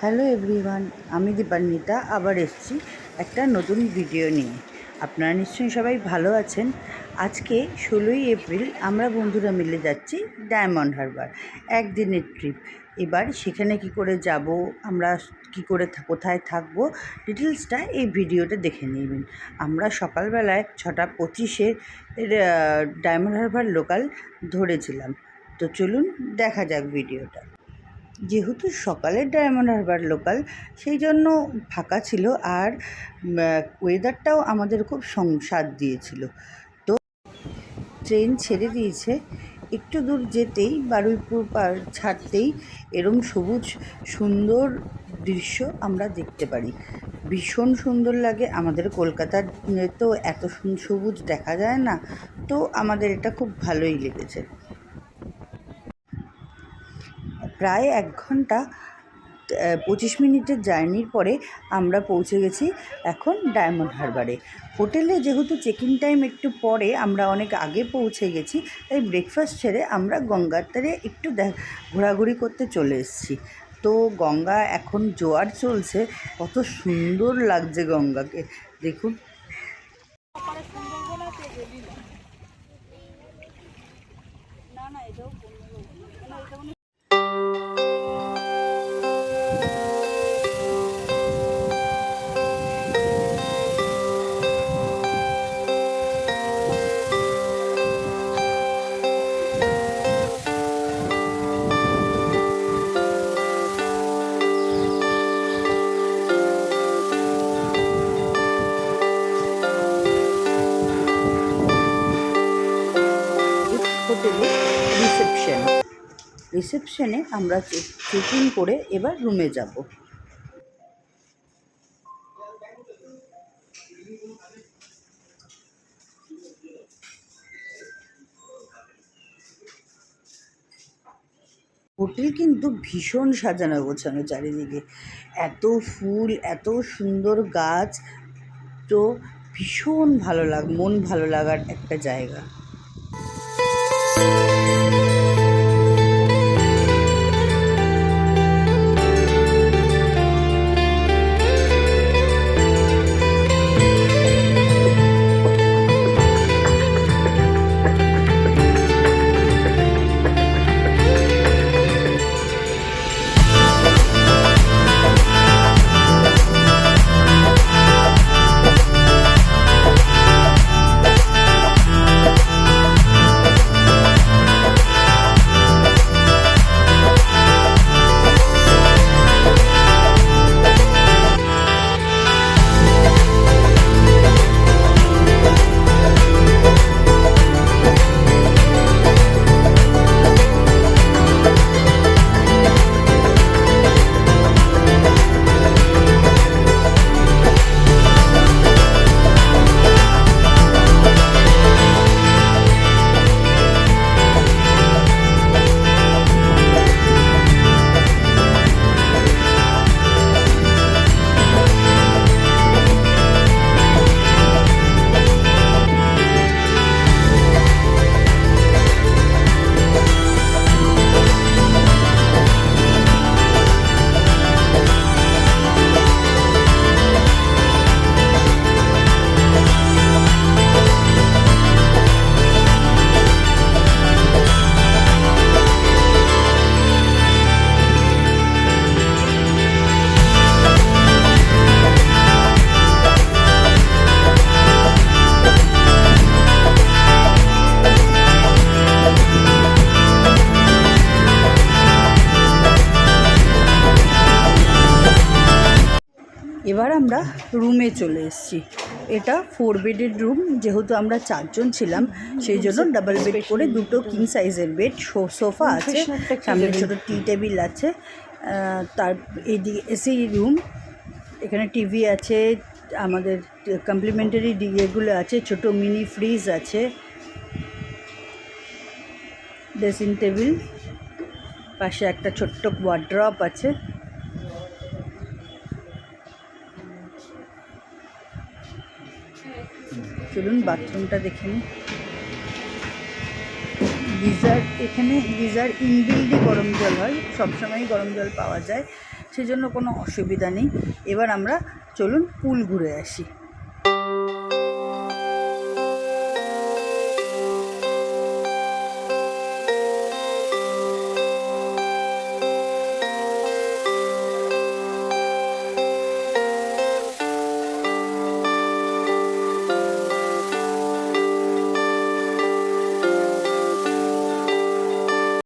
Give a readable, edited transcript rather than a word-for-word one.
Hello everyone, আমি দীপান্বিতা আবার এসেছি একটা নতুন ভিডিও নিয়ে। আপনারা নিশ্চয়ই সবাই ভালো আছেন। আজকে 16ই এপ্রিল আমরা বন্ধুরা মিলে যাচ্ছি ডায়মন্ড হারবার, একদিনের ট্রিপ। এবার সেখানে কি করে যাব, আমরা কি করে কোথায় থাকবো, ডিটেলসটা এই ভিডিওটা দেখে নেবেন। আমরা সকালবেলায় 6:25 ডায়মন্ড হারবার লোকাল ধরেছিলাম। তো চলুন দেখা যাক ভিডিওটা। যেহেতু সকালের ডায়মন্ড হারবার লোকাল, সেই জন্য ফাঁকা ছিল, আর ওয়েদারটাও আমাদের খুব স্বাদ দিয়েছিল। তো ট্রেন ছেড়ে দিয়েছে, একটু দূর যেতেই বারুইপুর ছাড়তেই এরম সবুজ সুন্দর দৃশ্য আমরা দেখতে পারি। ভীষণ সুন্দর লাগে। আমাদের কলকাতার তো এত সবুজ দেখা যায় না, তো আমাদের এটা খুব ভালোই লেগেছে। প্রায় 1 ঘন্টা 25 মিনিটের জার্নির পরে আমরা পৌঁছে গেছি এখন ডায়মন্ড হারবারে। হোটেলে যেহেতু চেক-ইন টাইম একটু পরে, আমরা অনেক আগে পৌঁছে গেছি, তাই ব্রেকফাস্ট ছেড়ে আমরা গঙ্গার ধারে একটু ঘোরাঘুরি করতে চলে এসেছি। তো গঙ্গা এখন জোয়ার চলছে, কত সুন্দর লাগছে গঙ্গাকে দেখুন। হোটেলে রিসেপশনে আমরা চেক ইন করে এবার রুমে যাব। হোটেল কিন্তু ভীষণ সাজানো গোছানো, চারিদিকে এত ফুল, এত সুন্দর গাছ, তো ভীষণ মন ভালো লাগার একটা জায়গা। এবার আমরা রুমে চলে এসেছি। এটা 4 বেডের রুম, যেহেতু আমরা 4 জন ছিলাম সেই জন্য ডাবল বেড করে 2টো কিং সাইজের বেড, সোফা আছে, সামনে ছোটো টি টেবিল আছে। তার এইদিকে এসি রুম, এখানে টিভি আছে, আমাদের কমপ্লিমেন্টারি এগুলো আছে, ছোটো মিনি ফ্রিজ আছে, ড্রেসিং টেবিল, পাশে একটা ছোট্ট ওয়ার্ড্রপ আছে। চলুন বাথরুমটা দেখে নিই। গিজার, এখানে গিজার ইনবিল্ডই গরম জল হয়, সবসময়ই গরম জল পাওয়া যায়। সেজন্য কোনো অসুবিধা নেই। এবার আমরা চলুন পুল ঘুরে আসি।